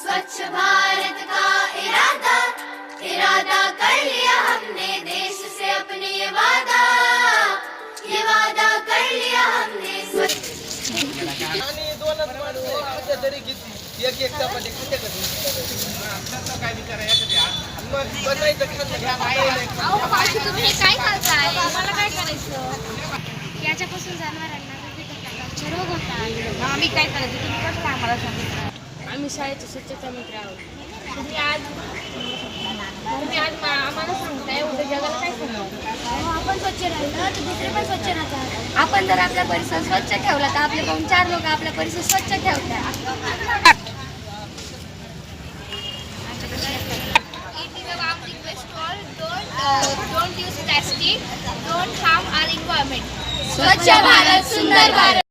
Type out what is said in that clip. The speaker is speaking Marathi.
स्वच्छ भारत का इरादा इरादा कर लिया हमने, देश से अपने ये वादा कर लिया हमने। आणि दोनच माणसं खाद्य तरी किती एक एक चपाती खाते का मग बनायचं तुम्ही हे काय करताय? मला काय करायचं? याच्यापासून जनावरांना विविध प्रकारचे रोग होतात. आम्ही काय करायचं तुम्ही कसं आम्हाला सांगितलं? आम्ही शाळेचे स्वच्छता मित्र आहोत. तुम्ही आज आम्हाला सांगताय उद्या जगाला काय सांगताय? आपण स्वच्छ राहिलं तर दुसरे पण स्वच्छ राहतात. आपण जर आपला परिसर स्वच्छ ठेवला तर आपले पाहून 4 लोक आपला परिसर स्वच्छ ठेवतात. Don't use plastic. Don't harm our environment. स्वच्छ भारत सुंदर भारत.